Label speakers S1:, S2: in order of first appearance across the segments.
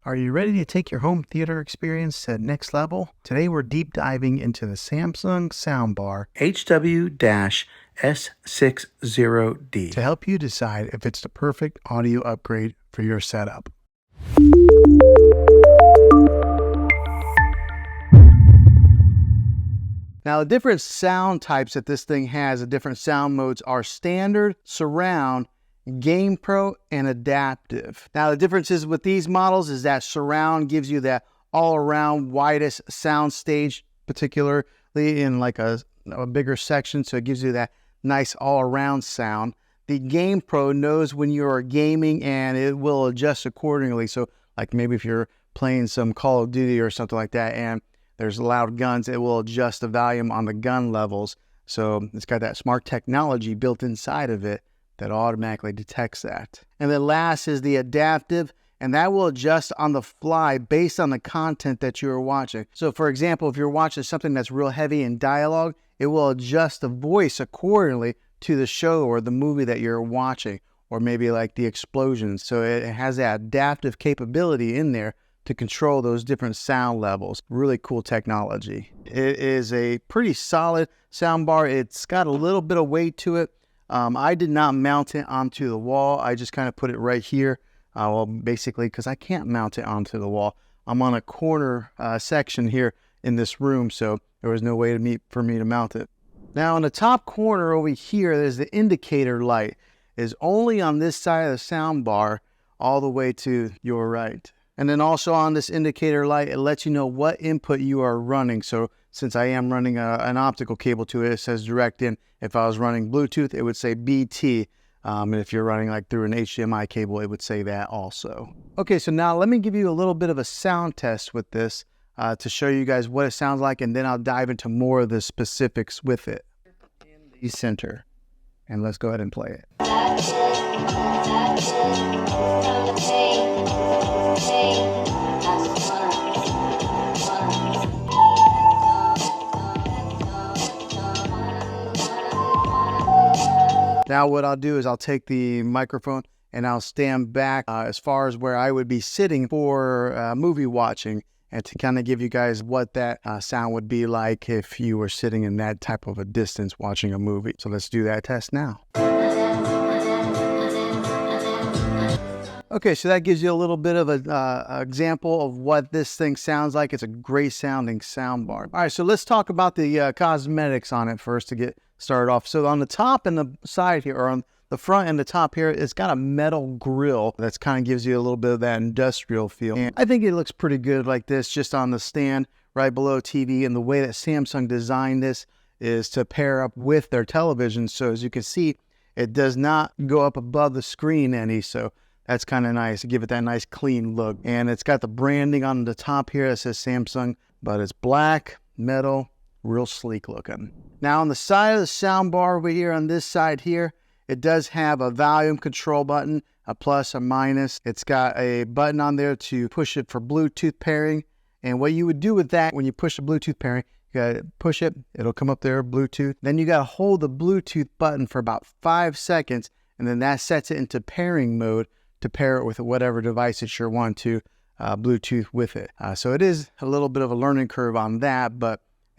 S1: Are you ready to take your home theater experience to the next level? Today we're deep diving into the Samsung Soundbar HW S60D to help you decide if it's the perfect audio upgrade for your setup. Now, the different sound types that this thing has, the different sound modes are standard, surround, Game Pro, and adaptive. Now, the differences with these models is that surround gives you that all-around widest sound stage, particularly in like a bigger section, so it gives you that nice all-around sound. The Game Pro knows when you are gaming and it will adjust accordingly. So like maybe if you're playing some Call of Duty or something like that and there's loud guns, it will adjust the volume on the gun levels. So it's got that smart technology built inside of it that automatically detects that. And then last is the adaptive, and that will adjust on the fly based on the content that you're watching. So for example, if you're watching something that's real heavy in dialogue, it will adjust the voice accordingly to the show or the movie that you're watching, or maybe like the explosions. So it has that adaptive capability in there to control those different sound levels. Really cool technology. It is a pretty solid soundbar. It's got a little bit of weight to it. I did not mount it onto the wall. I just kind of put it right here. Well, basically, because I can't mount it onto the wall. I'm on a corner section here in this room, so there was no way for me to mount it. Now, in the top corner over here, there's the indicator light. It's only on this side of the soundbar, all the way to your right. And then also on this indicator light, it lets you know what input you are running. So since I am running an optical cable to it, it says direct in. If I was running Bluetooth, it would say BT. And if you're running like through an HDMI cable, it would say that also. Okay, so now let me give you a little bit of a sound test with this to show you guys what it sounds like, and then I'll dive into more of the specifics with it. In the center, and let's go ahead and play it. Now what I'll do is I'll take the microphone and I'll stand back as far as where I would be sitting for movie watching, and to kind of give you guys what that sound would be like if you were sitting in that type of a distance watching a movie. So let's do that test now. Okay, so that gives you a little bit of an example of what this thing sounds like. It's a great sounding soundbar. All right, so let's talk about the cosmetics on it first to get started off. So on the top and the side here, or on the front and the top here, it's got a metal grill that kind of gives you a little bit of that industrial feel. And I think it looks pretty good like this, just on the stand right below TV. And the way that Samsung designed this is to pair up with their television. So as you can see, it does not go up above the screen any. So that's kind of nice to give it that nice clean look. And it's got the branding on the top here that says Samsung, but it's black, metal, real sleek looking. Now on the side of the soundbar over here, on this side here, it does have a volume control button, a plus, a minus. It's got a button on there to push it for Bluetooth pairing. And what you would do with that, when you push the Bluetooth pairing, you gotta push it, it'll come up there, Bluetooth. Then you gotta hold the Bluetooth button for about 5 seconds, and then that sets it into pairing mode to pair it with whatever device that you want to Bluetooth with it. So it is a little bit of a learning curve on that,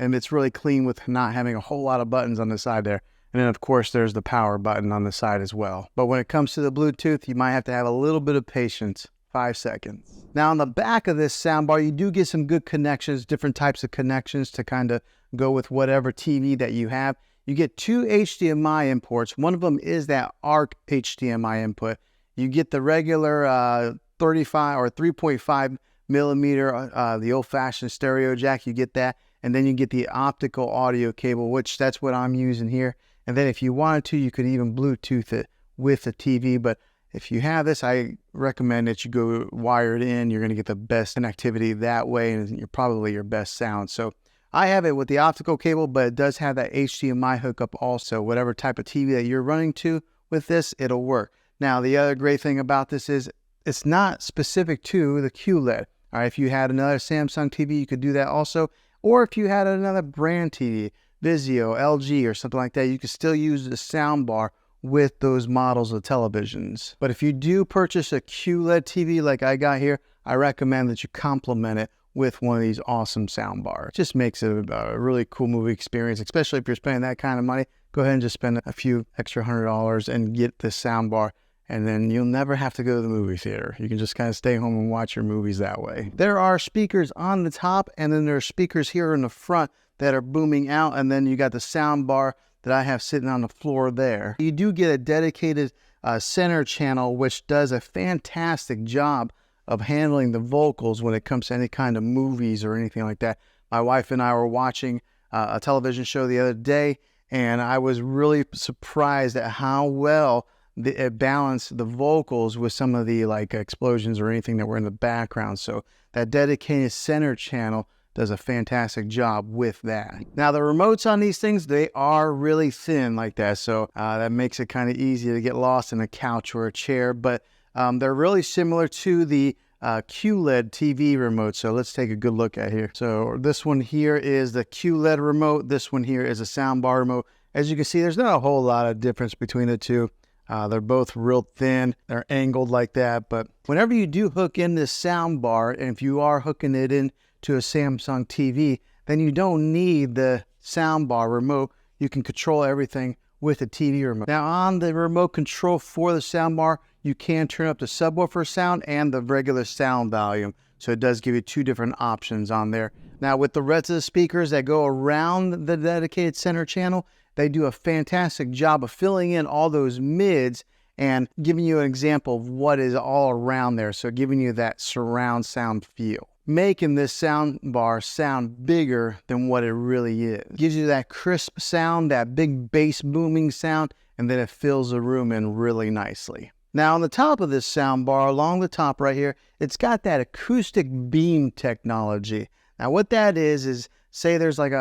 S1: and it's really clean with not having a whole lot of buttons on the side there. And then of course there's the power button on the side as well. But when it comes to the Bluetooth, you might have to have a little bit of patience. 5 seconds. Now on the back of this soundbar, you do get some good connections, different types of connections to kind of go with whatever TV that you have. You get 2 HDMI imports. One of them is that ARC HDMI input. You get the regular 35 or 3.5 millimeter, the old-fashioned stereo jack. You get that, and then you get the optical audio cable, which that's what I'm using here. And then if you wanted to, you could even Bluetooth it with the TV. But if you have this, I recommend that you go wired in. You're going to get the best connectivity that way, and you're probably your best sound. So I have it with the optical cable, but it does have that HDMI hookup also. Whatever type of TV that you're running to with this, it'll work. Now, the other great thing about this is it's not specific to the QLED. All right, if you had another Samsung TV, you could do that also. Or if you had another brand TV, Vizio, LG, or something like that, you could still use the soundbar with those models of televisions. But if you do purchase a QLED TV like I got here, I recommend that you complement it with one of these awesome sound bars. It just makes it a really cool movie experience, especially if you're spending that kind of money. Go ahead and just spend a few extra $100 and get this sound bar, and then you'll never have to go to the movie theater. You can just kind of stay home and watch your movies that way. There are speakers on the top, and then there are speakers here in the front that are booming out, and then you got the sound bar that I have sitting on the floor there. You do get a dedicated center channel, which does a fantastic job of handling the vocals when it comes to any kind of movies or anything like that. My wife and I were watching a television show the other day, and I was really surprised at how well it balanced the vocals with some of the like explosions or anything that were in the background. So that dedicated center channel does a fantastic job with that. Now the remotes on these things, they are really thin like that, so that makes it kind of easy to get lost in a couch or a chair, but they're really similar to the QLED TV remote. So let's take a good look at here. So this one here is the QLED remote. This one here is a soundbar remote. As you can see, there's not a whole lot of difference between the two. They're both real thin. They're angled like that. But whenever you do hook in this soundbar, and if you are hooking it in to a Samsung TV, then you don't need the soundbar remote. You can control everything with the TV remote. Now on the remote control for the soundbar, you can turn up the subwoofer sound and the regular sound volume. So it does give you two different options on there. Now with the rest of the speakers that go around the dedicated center channel, they do a fantastic job of filling in all those mids and giving you an example of what is all around there. So giving you that surround sound feel, making this sound bar sound bigger than what it really is. Gives you that crisp sound, that big bass booming sound, and then it fills the room in really nicely. Now on the top of this sound bar, along the top right here, it's got that acoustic beam technology. Now what that is say there's like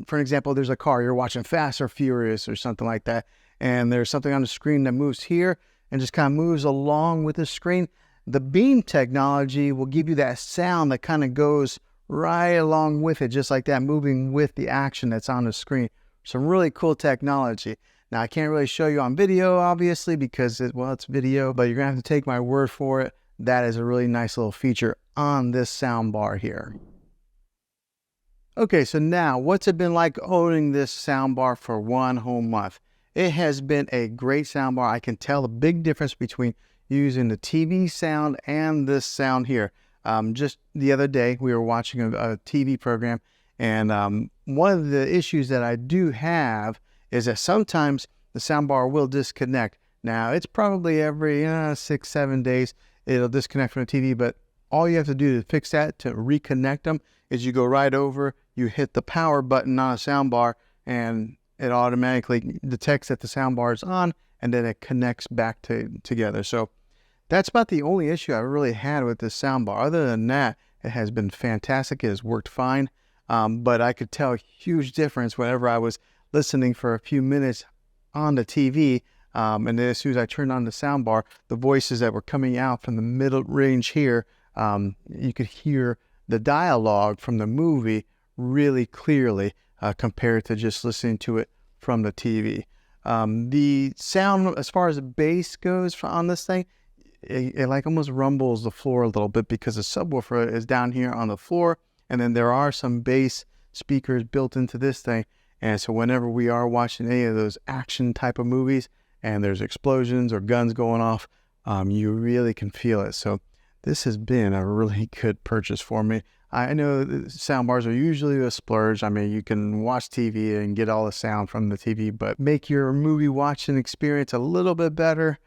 S1: for example, there's a car, you're watching Fast or Furious or something like that, and there's something on the screen that moves here and just kind of moves along with the screen. The beam technology will give you that sound that kind of goes right along with it, just like that, moving with the action that's on the screen. Some really cool technology. Now, I can't really show you on video, obviously, because, it's video, but you're going to have to take my word for it. That is a really nice little feature on this sound bar here. Okay, so now, what's it been like owning this sound bar for one whole month? It has been a great sound bar. I can tell the big difference between using the TV sound and this sound here. Just the other day, we were watching a TV program, and one of the issues that I do have is that sometimes the soundbar will disconnect. Now, it's probably every 6-7 days it'll disconnect from the TV, but all you have to do to fix that, to reconnect them, is you go right over, you hit the power button on a soundbar, and it automatically detects that the soundbar is on, and then it connects back together. So that's about the only issue I really had with this soundbar. Other than that, it has been fantastic. It has worked fine, but I could tell a huge difference whenever I was listening for a few minutes on the TV, and then as soon as I turned on the soundbar, the voices that were coming out from the middle range here, you could hear the dialogue from the movie really clearly compared to just listening to it from the TV. The sound, as far as the bass goes on this thing, it like almost rumbles the floor a little bit because the subwoofer is down here on the floor, and then there are some bass speakers built into this thing. And so whenever we are watching any of those action type of movies and there's explosions or guns going off, you really can feel it. So this has been a really good purchase for me. I know soundbars are usually a splurge. I mean, you can watch TV and get all the sound from the TV, but make your movie watching experience a little bit better.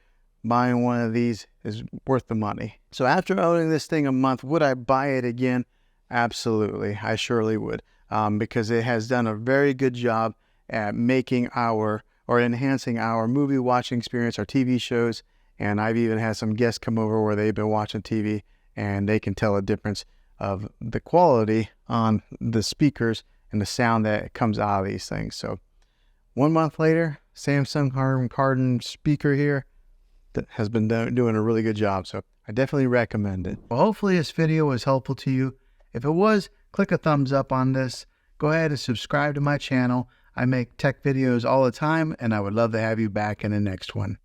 S1: Buying one of these is worth the money. So after owning this thing a month, would I buy it again? Absolutely, I surely would. Because it has done a very good job at making enhancing our movie watching experience, our TV shows, and I've even had some guests come over where they've been watching TV and they can tell a difference of the quality on the speakers and the sound that comes out of these things. So 1 month later, Samsung Cardin speaker here that has been doing a really good job. So I definitely recommend it. Well, hopefully this video was helpful to you. If it was, click a thumbs up on this. Go ahead and subscribe to my channel. I make tech videos all the time, and I would love to have you back in the next one.